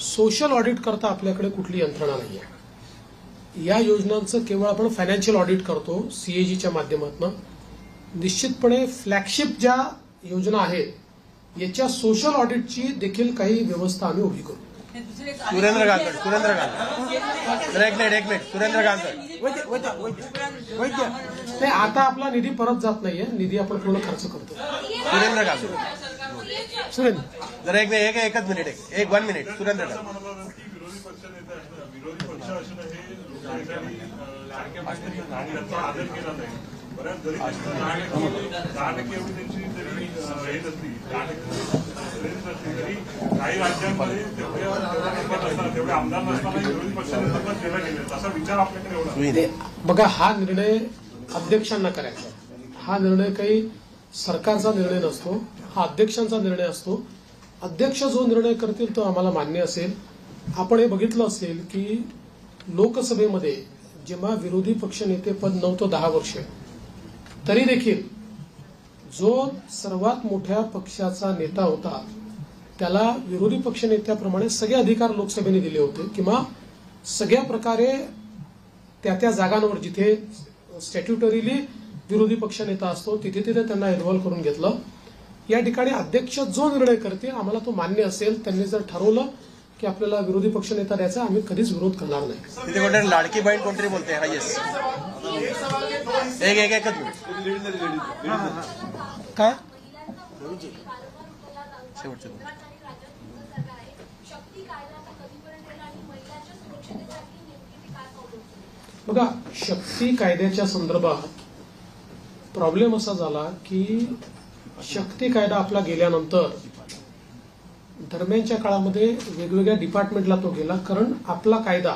सोशल ऑडिट करता आपल्याकडे कुठली यंत्रणा नाही आहे. या योजनांचं केवळ आपण फायनान्शियल ऑडिट करतो सीएजीच्या माध्यमातून. निश्चितपणे फ्लॅगशिप ज्या योजना आहेत याच्या सोशल ऑडिटची देखील काही व्यवस्था आम्ही उभी करू. सुरेंद्र गांगड एक मिनिट सुरेंद्र गांगड नाही, आता आपला निधी परत जात नाहीये, निधी आपण पूर्ण खर्च करतो. सुरेंद्र गांगड सुरेंद्र एकच मिनिट एक 1 मिनिट सुरेंद्र गांगड. विरोधी पक्ष नेते आहेत ना, विरोधी पक्ष असणं हे लोकांसाठी त्यांचा आदर केला नाही. बऱ्याच जरी 10% एवढी त्यांची जरी हे नसली, 10% तरी काही राज्यांमध्ये तेवढे आमदार नसताना विरोधी पक्ष नेते पण केला गेले. तसा विचार आपल्याकडे एवढा बघा, हा निर्णय अध्यक्षांना करायचा. हा निर्णय काही सरकारचा निर्णय नसतो, हा अध्यक्षांचा निर्णय असतो. अध्यक्ष जो निर्णय करतील तो आम्हाला मान्य असेल. आपण हे बघितलं असेल की लोकसभेमध्ये जेव्हा विरोधी पक्षनेते पद नव्हतं 10 वर्ष, तरी देखील जो सर्वात मोठ्या पक्षाचा नेता होता त्याला विरोधी पक्षनेत्याप्रमाणे सगळे अधिकार लोकसभेने दिले होते, किंवा सगळ्या प्रकारे त्या जागांवर जिथे स्टॅट्युटरीली विरोधी पक्षनेता असतो तिथे त्यांना इन्व्हॉल्व्ह करून घेतलं. या ठिकाणी अध्यक्ष जो निर्णय करतील आम्हाला तो मान्य असेल. त्यांनी जर ठरवलं की आपल्याला विरोधी पक्षनेता द्यायचा, आम्ही कधीच विरोध करणार नाही. तिथे कोणतरी लाडकी बहीण कोणतरी बोलते. हा येस एकच मिनिट काय शेवटचं बघा, शक्ती कायद्याच्या संदर्भात प्रॉब्लेम असा झाला की शक्ती कायदा आपला गेल्यानंतर दरम्यानच्या काळामध्ये वेगवेगळ्या डिपार्टमेंटला तो गेला, कारण आपला कायदा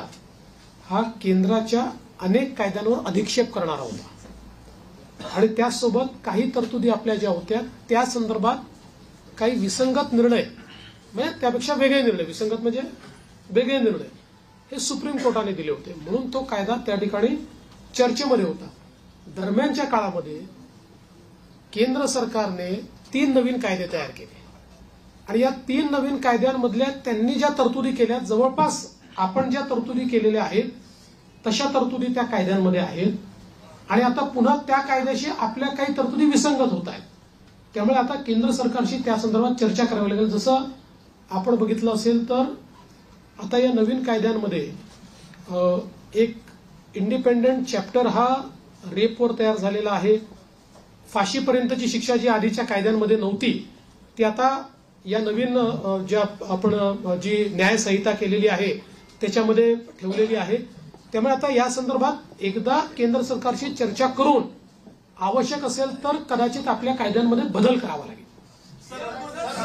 हा केंद्राच्या अनेक कायद्यांवर अधिक्षेप करणारा होता आणि त्यासोबत काही तरतुदी आपल्या ज्या होत्या त्या संदर्भात काही विसंगत निर्णय, म्हणजे त्यापेक्षा वेगळे निर्णय, विसंगत म्हणजे वेगळे निर्णय हे सुप्रीम कोर्टाने दिले होते. म्हणून तो कायदा त्या ठिकाणी चर्चेमध्ये होता. दरम्यानच्या काळामध्ये केंद्र सरकारने 3 नवीन कायदे तयार केले आणि या 3 नवीन कायद्यांमधल्या त्यांनी ज्या तरतुदी केल्या, जवळपास आपण ज्या तरतुदी केलेल्या आहेत तशा तरतुदी त्या कायद्यांमध्ये आहेत आणि आता पुन्हा त्या कायद्याशी आपल्या काही तरतुदी विसंगत होत आहेत. त्यामुळे आता केंद्र सरकारशी त्या संदर्भात चर्चा करावी लागेल. जसं आपण बघितलं असेल तर आता या नवीन कायद्यांमध्ये एक इंडिपेंडंट चॅप्टर हा रेपवर तयार झालेला आहे. फाशीपर्यंतची शिक्षा जी आधीच्या कायद्यांमध्ये नव्हती ती आता या नवीन ज्या आपण जी न्यायसंहिता केलेली आहे त्याच्यामध्ये ठेवलेली आहे. त्यामुळे आता या संदर्भात एकदा केंद्र सरकारशी चर्चा करून आवश्यक असेल तर कदाचित आपल्या कायद्यांमध्ये बदल करावा लागेल.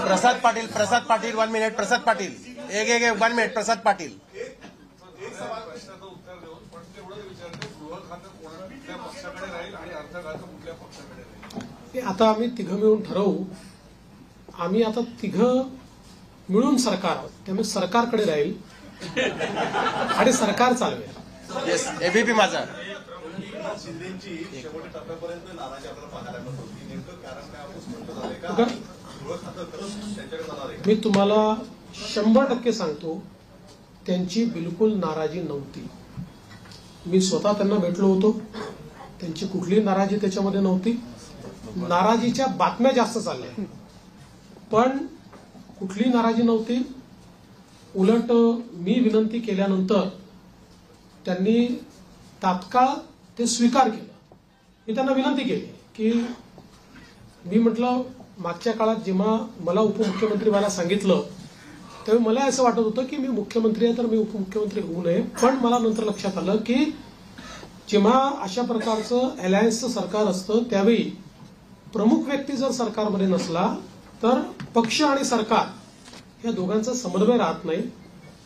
प्रसाद पाटील 1 मिनिट. प्रसाद पाटील एक 1 मिनिट. प्रसाद पाटील एक सवाल प्रश्नाचं उत्तर देऊन पण तेवढंच विचारते, गृह खातं कुठल्या पक्षाकडे राहील आणि अर्थ खातं कुठल्या पक्षाकडे राहील? आता आम्ही तिघं मिळून ठरवू. आम्ही आता तिघं मिळून सरकार आहोत, त्यामुळे सरकारकडे राहील आणि सरकार चालवेल. येस एबीपी माझा. शिंदेची शेवटच्या टप्प्यापर्यंत नाराजी आपल्याला पाहायला मिळत होती. नेमकं कारण काय आपण स्पष्ट झालंय का? बघा, गृह खातं खरंच त्यांच्याकडे जाणार आहे? मी तुम्हाला 100% सांगतो, त्यांची बिलकुल नाराजी नव्हती. मी स्वतः त्यांना भेटलो होतो, त्यांची कुठलीही नाराजी त्याच्यामध्ये नव्हती. नाराजीच्या बातम्या जास्त चालल्या पण कुठलीही नाराजी नव्हती. उलट मी विनंती केल्यानंतर त्यांनी तात्काळ ते स्वीकार केलं. मी त्यांना विनंती केली की मी म्हटलं मागच्या काळात जेव्हा मला उपमुख्यमंत्री व्हायला सांगितलं तेव्हा मला असं वाटत होतं की मी मुख्यमंत्री आहे तर मी उपमुख्यमंत्री होऊ नये. पण मला नंतर लक्षात आलं की जेव्हा अशा प्रकारचं अलायन्सचं सरकार असतं त्यावेळी प्रमुख व्यक्ती जर सरकारमध्ये नसला तर पक्ष आणि सरकार या दोघांचा समन्वय राहत नाही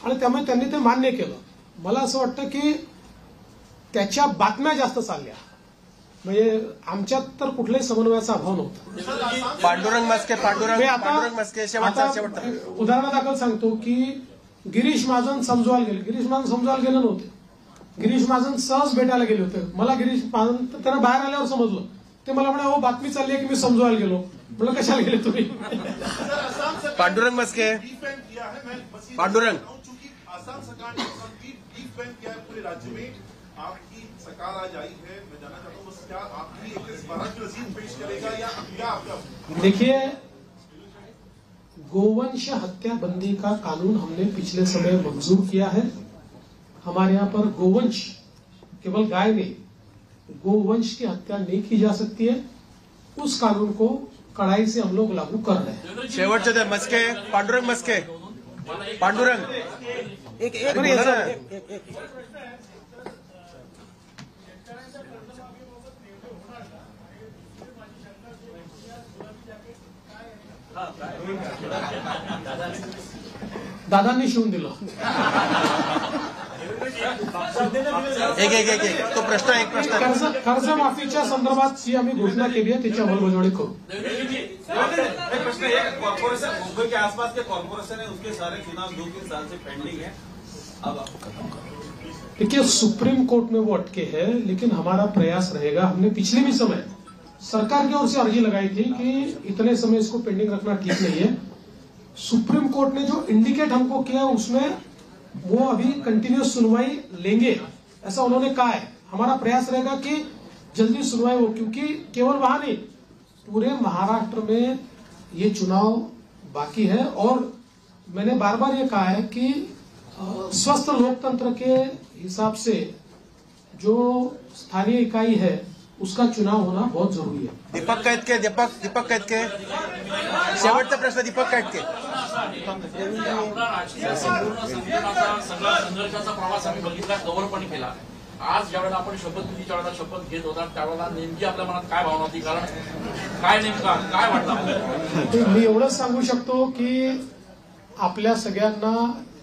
आणि त्यामुळे त्यांनी ते मान्य केलं. मला असं वाटतं की त्याच्या बातम्या जास्त चालल्या, म्हणजे आमच्यात तर कुठल्याही समन्वयाचा अभाव नव्हता. पांडुरंग मस्के शेवटचा. उदाहरणादाखल सांगतो की गिरीश महाजन समजवायला गेले. गिरीश महाजन समजवायला गेले नव्हते, गिरीश महाजन सहज भेटायला गेले होते. मला गिरीश महाजन त्यांना बाहेर आल्यावर समजलं. ते मला म्हणे हो बातमी चालली आहे की मी समजवायला गेलो. म्हणलं कशाला गेले तुम्ही? पांडुरंग मस्के. पांडुरंग आसाम सरकार ने डीप बैंक किया है पूरे राज्य में. आपकी सरकार आज आई है, मैं जानना चाहता हूँ क्या आपकी 112 की रसीद पेश करेगा या क्या आपका? देखिए गोवंश हत्या बंदी का कानून हमने पिछले समय मंजूर किया है। हमारे यहाँ पर गोवंश केवल गाय नहीं, गोवंश की हत्या नहीं की जा सकती है। उस कानून को कड़ाई से हम लोग लागू कर रहे हैं। शेवटचे ते मस्के, पांडुरंग मस्के, पांडुरंग एक बोला ना. दादांनी शिवून दिलं. एक तो प्रश्न एक प्रश्न कर्जमाफीच्या संदर्भात जी आम्ही घोषणा केली आहे त्याची अंमलबजावणी करू. प्रश्न एक, कॉर्पोरेशन मुंबई के आसपास के कॉर्पोरेशन है, उसके सारे चुनाव 2-3 साल से पेंडिंग है. अब देखिए, सुप्रीम कोर्ट में वो अटके हैं, लेकिन हमारा प्रयास रहेगा। हमने पिछले भी समय सरकार की ओर से अर्जी लगाई थी कि इतने समय इसको पेंडिंग रखना ठीक नहीं है। सुप्रीम कोर्ट ने जो इंडिकेट हमको किया उसमें वो अभी कंटिन्यूस सुनवाई लेंगे, ऐसा उन्होंने कहा है। हमारा प्रयास रहेगा कि जल्दी सुनवाई हो, क्योंकि केवल वहां नहीं, पूरे महाराष्ट्र में ये चुनाव बाकी है। और मैंने बार बार ये कहा है कि स्वस्थ लोकतंत्र के हिसाब से जो स्थानीय इकाई है उसका चुनाव होना बहुत जरूरी है. दीपक कैतके शेवटचा प्रश्न दीपक कैतके. आपला राजकीय सगळा संघर्षाचा प्रवास आम्ही बघितला, कव्हर पण केला. आज ज्यावेळेला आपण शपथविधीच्या वेळेला शपथ घेत होता त्यावेळेला नेमकी आपल्या मनात काय भावना होती, कारण काय नेमका काय वाटलं? मी एवढंच सांगू शकतो की आपल्या सगळ्यांना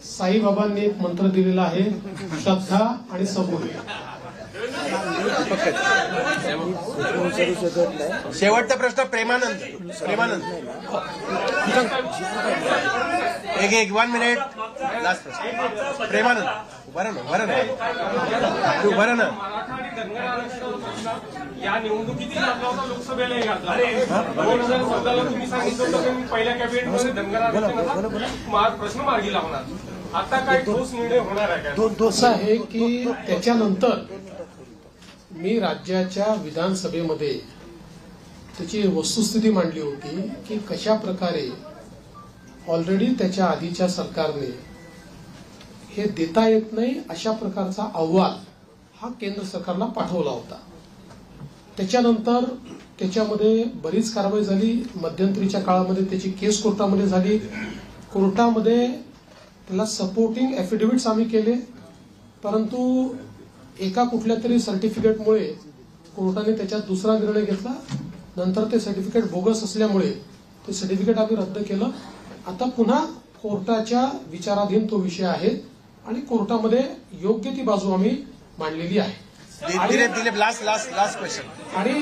साईबाबांनी एक मंत्र दिलेला आहे, श्रद्धा आणि सबुरी. शेवटचा प्रश्न प्रेमानंद. एक 1 मिनिट लास्ट प्रश्न. प्रेमानंद बरं ना. या निवडणुकीतील आपला होता लोकसभेला घातला. 2014ला तुम्ही सांगितलं होतं की पहिल्या कॅबिनेटमध्ये धनगर आरक्षणाचा प्रश्न मार्गी लावणार. आता काय ठोस निर्णय होणार आहे का? असं आहे की त्याच्यानंतर मी राज्याच्या विधानसभेमध्ये त्याची वस्तुस्थिती मांडली होती की कशा प्रकारे ऑलरेडी त्याच्या आधीच्या सरकारने हे देता येत नाही अशा प्रकारचा अहवाल हा केंद्र सरकारला पाठवला होता. त्याच्यानंतर त्याच्यामध्ये बरीच कारवाई झाली. मध्यंतरीच्या काळामध्ये त्याची केस कोर्टामध्ये झाली. कोर्टामध्ये त्याला सपोर्टिंग एफिडेव्हिट्स आम्ही केले, परंतु एका कुठल्या तरी सर्टिफिकेटमुळे कोर्टाने त्याच्यात दुसरा निर्णय घेतला. नंतर ते सर्टिफिकेट बोगस असल्यामुळे ते सर्टिफिकेट आम्ही रद्द केलं. आता पुन्हा कोर्टाच्या विचाराधीन तो विषय आहे आणि कोर्टामध्ये योग्य ती बाजू आम्ही मांडलेली आहे. लास्ट क्वेश्चन आणि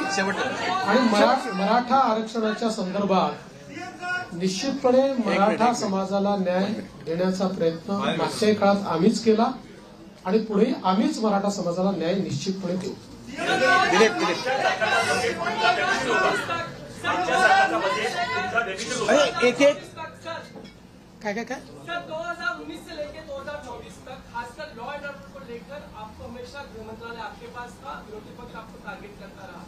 मराठा आरक्षणाच्या संदर्भात निश्चितपणे मराठा समाजाला न्याय देण्याचा प्रयत्न मागच्या काळात आम्हीच केला आणि पुढे आम्हीच मराठा समाजाला न्याय निश्चितपणे देऊ. काय 2019 से लेकर 2024 तक खासकर लॉ एंड ऑर्डर को लेकर आपको हमेशा गृह मंत्रालय आपके पास था, विरोधी पक्ष आपको टारगेट करता रहा.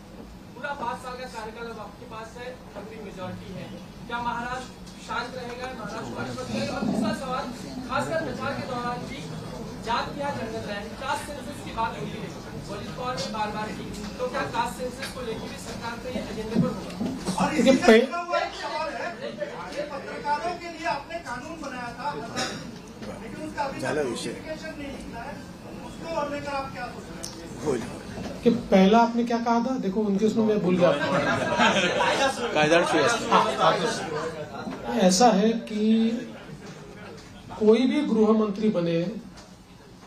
पूरा 5 साल का कार्यकाल अब आपके पास है, अपनी मेजोरिटी है. क्या महाराष्ट्र शांत रहेगा? महाराष्ट्र मजबूत रहेगा? दूसरा सवाल, खासकर प्रचार के दौरान भी जात की जंगल रहे, कास्ट सेंसस की बात होती है, वजीर कौर ने बार बार की, तो क्या कास्ट सेंसस को लेकर भी सरकार का ये एजेंडे पर होगा? पत्रकारों के लिए आपने कानून बनाया था, लेकिन उसका अभी नोटिफिकेशन नहीं निकला है, उसको और लेकर आप क्या सोच रहे हैं? कि पहला आपने क्या कहा था? देखो उनके उसमें मैं भूल गया. ऐसा है कि कोई भी गृह मंत्री बने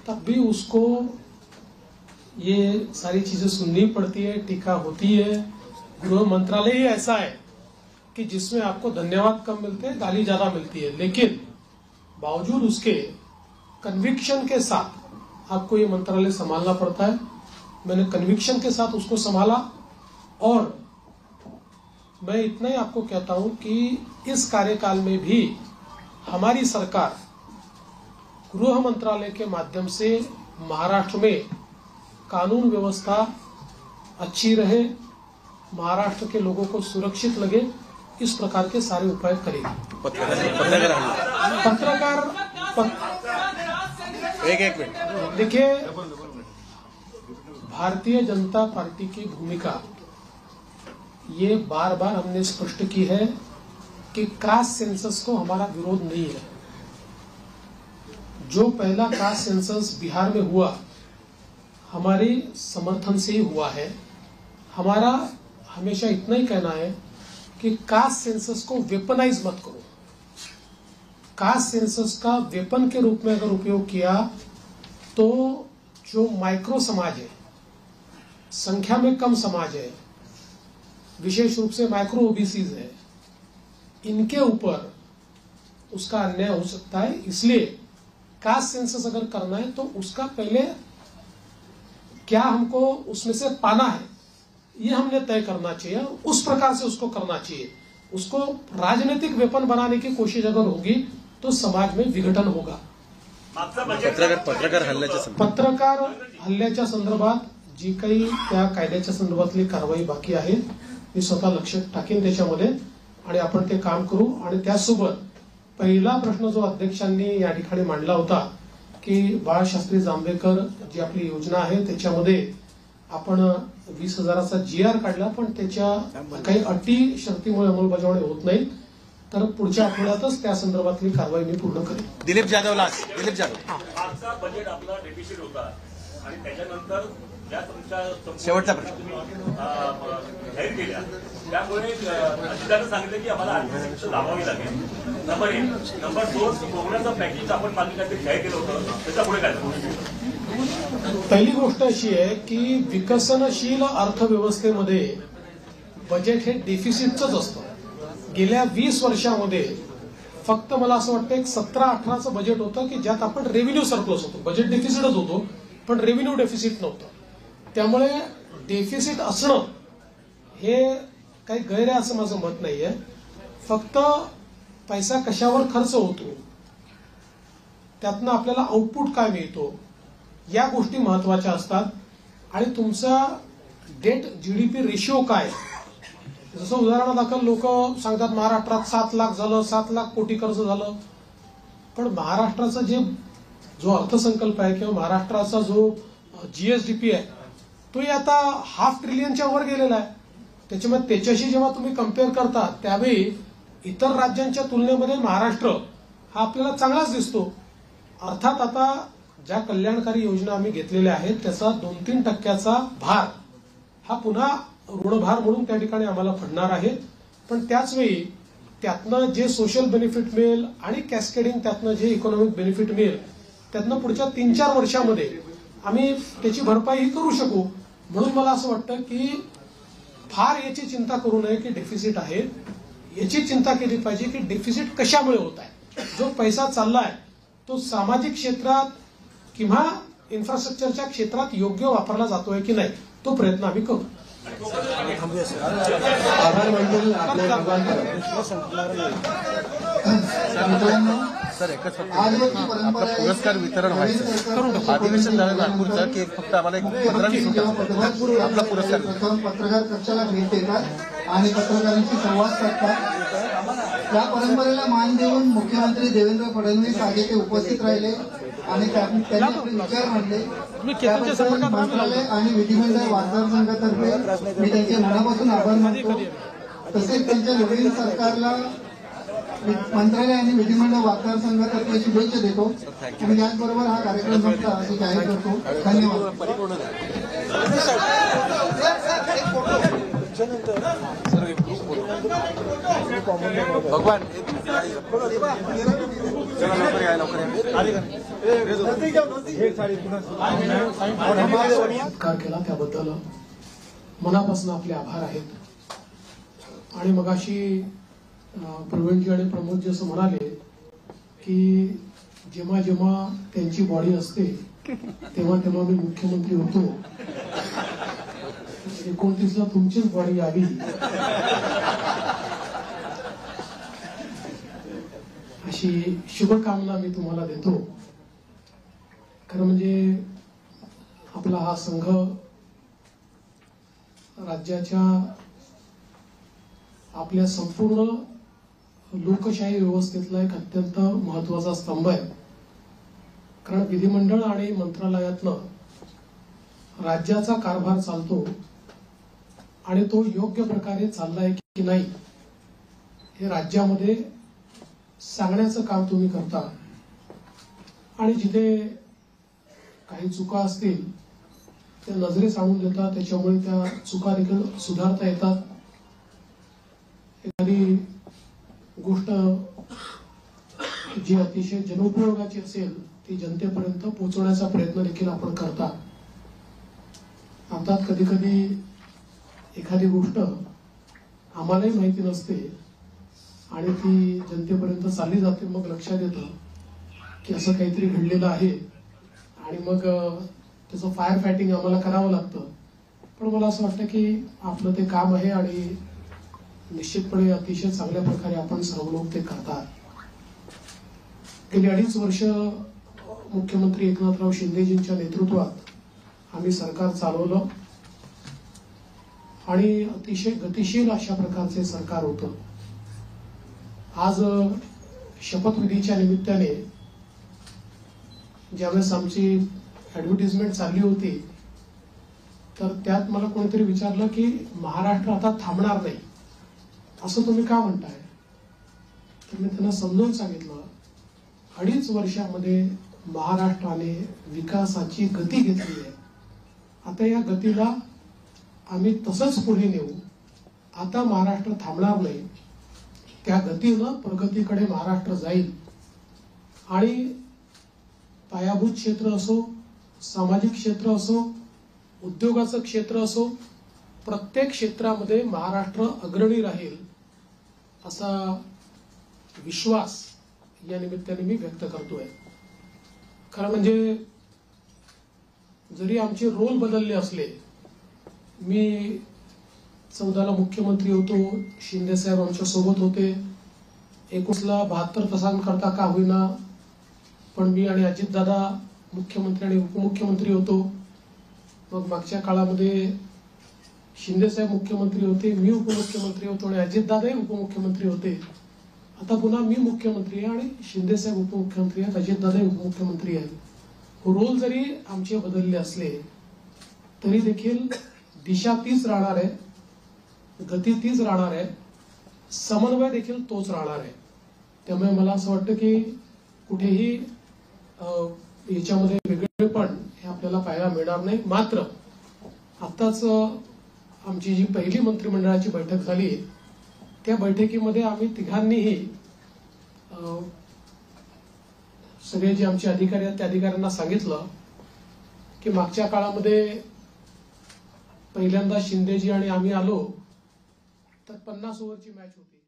तब भी उसको ये सारी चीजें सुननी पड़ती है, टीका होती है. गृह मंत्रालय ही ऐसा है कि जिसमें आपको धन्यवाद कम मिलते हैं, गाली ज्यादा मिलती है, लेकिन बावजूद उसके कन्विक्शन के साथ आपको ये मंत्रालय संभालना पड़ता है. मैंने कन्विक्शन के साथ उसको संभाला और मैं इतना ही आपको कहता हूं कि इस कार्यकाल में भी हमारी सरकार गृह मंत्रालय के माध्यम से महाराष्ट्र में कानून व्यवस्था अच्छी रहे, महाराष्ट्र के लोगों को सुरक्षित लगे, इस प्रकार के सारे उपाय करेगी। पत्रकार एक मिनट देखिए, भारतीय जनता पार्टी की भूमिका ये बार बार हमने स्पष्ट की है कि कास्ट सेंसस को हमारा विरोध नहीं है। जो पहला कास्ट सेंसस बिहार में हुआ हमारे समर्थन से ही हुआ है। हमारा हमेशा इतना ही कहना है कि कास्ट सेंसस को वेपनाइज मत करो। कास्ट सेंसस का वेपन के रूप में अगर उपयोग किया तो जो माइक्रो समाज है, संख्या में कम समाज है, विशेष रूप से माइक्रो ओबीसीज है, इनके ऊपर उसका अन्याय हो सकता है। इसलिए कास्ट सेंसस अगर करना है तो उसका पहले क्या हमको उसमें से पाना है ये हमने तय करना चाहिए, उस प्रकार से उसको करना चाहिए। उसको राजनीतिक वेपन बनाने की कोशिश अगर होगी तो समाज में विघटन होगा। पत्रकार हल्ल्याच्या संदर्भात जी काही त्या कायद्याच्या संदर्भातली कारवाई बाकी आहे मी स्वतः लक्ष टाकेन त्याच्यामध्ये आणि आपण ते काम करू। आणि त्यासोबत पहिला प्रश्न जो अध्यक्षांनी या ठिकाणी मांडला होता की बाळशास्त्री जांभेकर जी आपली योजना आहे त्याच्यामध्ये आपण 20,000चा GR काढला, पण त्याच्या काही अटी शर्तीमुळे अंमलबजावणी होत नाही, तर पुढच्या आठवड्यातच त्या संदर्भातली कारवाई मी पूर्ण करेन। दिलीप जाधव मागचा बजेट आपला डेफिसिट होता आणि त्याच्यानंतर ज्या तुमच्या शेवटचा प्रश्न जाहीर केल्या त्यामुळे अधिकाऱ्यांनी सांगितलं की आम्हाला आर्थिक शिक्षा लावावी लागेल। नंबर 1. नंबर 2, कोरोनाचं पॅकेज आपण मागे काहीतरी जाहीर केलं होतं, त्याच्या पुढे काय झालं? पहिली गोष्ट अशी आहे की विकसनशील अर्थव्यवस्थेमध्ये बजेट हे डेफिसिटच असतं। गेल्या 20 वर्षामध्ये फक्त मला असं वाटतं एक 17-18चं बजेट होतं की ज्यात आपण रेव्हेन्यू सरप्लस होतो, बजेट डेफिसिटच होतो पण रेव्हेन्यू डेफिसिट नव्हतं। त्यामुळे डेफिसिट असणं हे काही गैर आहे असं माझं मत नाहीये। फक्त पैसा कशावर खर्च होतो, त्यातनं आपल्याला आउटपुट काय मिळतो, या गोष्टी महत्वाच्या असतात। आणि तुमचा डेट GDP रेशिओ काय, जसं उदाहरणादाखल लोक सांगतात महाराष्ट्रात 7 लाख झालं, 7 लाख कोटी कर्ज झालं, पण महाराष्ट्राचा जो अर्थसंकल्प आहे किंवा महाराष्ट्राचा जो GSDP आहे तोही आता ½ ट्रिलियनच्या वर गेलेला आहे। त्याच्यामुळे त्याच्याशी जेव्हा तुम्ही कम्पेअर करता त्यावेळी इतर राज्यांच्या तुलनेमध्ये महाराष्ट्र हा आपल्याला चांगलाच दिसतो। अर्थात आता ज्या कल्याणकारी योजना आम्ही घेतलेल्या आहेत त्याचा 2-3% भार हा पुन्हा ऋणभार म्हणून त्या ठिकाणी आम्हाला पडणार आहे, पण त्याचवेळी त्यातनं जे सोशल बेनिफिट मिळेल आणि कॅस्केडिंग त्यातनं जे इकॉनॉमिक बेनिफिट मिळेल त्यातनं पुढच्या 3-4 वर्षामध्ये आम्ही त्याची भरपाई करू शकू। म्हणून मला असं वाटतं की फार याची चिंता करू नये की डेफिसिट आहे, याची चिंता केली पाहिजे की डेफिसिट कशामुळे होत आहे। जो पैसा चाललाय तो सामाजिक क्षेत्रात किंवा इन्फ्रास्ट्रक्चरच्या क्षेत्रात योग्य वापरला जातोय की नाही तो प्रयत्न आम्ही करू। आभार मानतो सर एकच फक्त आपला पुरस्कार वितरण व्हायचं, अधिवेशन झालं नागपूरचं की फक्त आम्हाला एक 15-20 आपला पुरस्कार पत्रकार कक्षाला भेट देतात आणि पत्रकारांशी संवाद साधतात। या परंपरेला मान देऊन मुख्यमंत्री देवेंद्र फडणवीस आगे ते उपस्थित राहिले आणि त्यांनी आपले विचार मांडले। त्याबद्दल मंत्रालय आणि विधिमंडळ वार्ताहर संघातर्फे मी त्यांचे मनापासून आभार मानतो। तसेच त्यांच्या नवीन सरकारला मंत्रालय आणि विधिमंडळ वार्ताहर संघातर्फे शुभेच्छा देतो आणि त्याचबरोबर हा कार्यक्रम संपला असे जाहीर करतो। धन्यवाद। भगवान सत्कार केला त्याबद्दल मनापासून आपले आभार आहेत। आणि मगाशी प्रवीणजी आणि प्रमोदजी असं म्हणाले की जेव्हा जेव्हा त्यांची बॉडी असते तेव्हा तेव्हा मी मुख्यमंत्री होतो, 29ला तुमचीच बॉडी यावी अशी शुभकामना मी तुम्हाला देतो। खरं म्हणजे आपला हा संघ राज्याच्या आपल्या संपूर्ण लोकशाही व्यवस्थेतला एक अत्यंत महत्वाचा स्तंभ आहे. कारण विधिमंडळ आणि मंत्रालयातनं राज्याचा कारभार चालतो आणि तो योग्य प्रकारे चाललाय की नाही हे राज्यामध्ये सांगण्याचं काम तुम्ही करता. आणि जिथे काही चुका असतील त्या नजरेस आणून देतात, त्याच्यामुळे त्या चुका देखील सुधारता येतात. एखादी गोष्ट जी अतिशय जनोपयोगाची असेल ती जनतेपर्यंत पोहोचवण्याचा प्रयत्न देखील आपण करता. अर्थात कधी कधी एखादी गोष्ट आम्हालाही माहिती नसते आणि ती जनतेपर्यंत चालली जाते. मग लक्षात येतं की असं काहीतरी घडलेलं आहे आणि मग त्याचं फायर फायटिंग आम्हाला करावं लागतं. पण मला असं वाटतं की आपलं ते काम आहे आणि निश्चितपणे अतिशय चांगल्या प्रकारे आपण सर्व लोक ते करतात. गेली 2.5 वर्ष मुख्यमंत्री एकनाथराव शिंदेजींच्या नेतृत्वात आम्ही सरकार चालवलं आणि अतिशय गतिशील अशा प्रकारचे सरकार होतं. आज शपथविधीच्या निमित्ताने ज्यावेळेस आमची ऍडव्हर्टिजमेंट चालली होती तर त्यात मला कोणीतरी विचारलं की महाराष्ट्र आता थांबणार नाही असं तुम्ही का म्हणताय. तर मी त्यांना समजावून सांगितलं 2.5 वर्षामध्ये महाराष्ट्राने विकासाची गती घेतली आहे. आता या गतीला आम्ही तसंच पुढे नेऊ. आता महाराष्ट्र थांबणार नाही, त्या गतीनं प्रगतीकडे महाराष्ट्र जाईल. आणि पायाभूत क्षेत्र असो, सामाजिक क्षेत्र असो, उद्योगाचं क्षेत्र असो, प्रत्येक क्षेत्रामध्ये महाराष्ट्र अग्रणी राहील असा विश्वास या निमित्ताने मी व्यक्त करतोय. खरं म्हणजे जरी आमचे रोल बदलले असले, मी 14ला मुख्यमंत्री होतो, शिंदे साहेब आमच्या सोबत होते, 21ला 72 तासांकरता का होईना पण मी आणि अजितदादा मुख्यमंत्री आणि उपमुख्यमंत्री होतो. मग मागच्या काळामध्ये शिंदे साहेब मुख्यमंत्री होते, मी उपमुख्यमंत्री होतो आणि अजितदादाही उपमुख्यमंत्री होते. आता पुन्हा मी मुख्यमंत्री आहे आणि शिंदे साहेब उपमुख्यमंत्री आहेत, अजितदादाही उपमुख्यमंत्री आहेत. रोल जरी आमचे बदलले असले तरी देखील दिशा तीच राहणार आहे, गती तीच राहणार आहे, समन्वय देखील तोच राहणार आहे. त्यामुळे मला असं वाटतं की कुठेही याच्यामध्ये वेगळेपण हे आपल्याला पाहायला मिळणार नाही. मात्र आताच आमची जी पहिली मंत्रिमंडळाची बैठक झाली त्या बैठकीमध्ये आम्ही तिघांनीही सगळे जे आमचे अधिकारी आहेत त्या अधिकाऱ्यांना सांगितलं की मागच्या काळामध्ये पहिल्यांदा शिंदेजी आणि आम्ही आलो तर 50 ओव्हरची मॅच होती.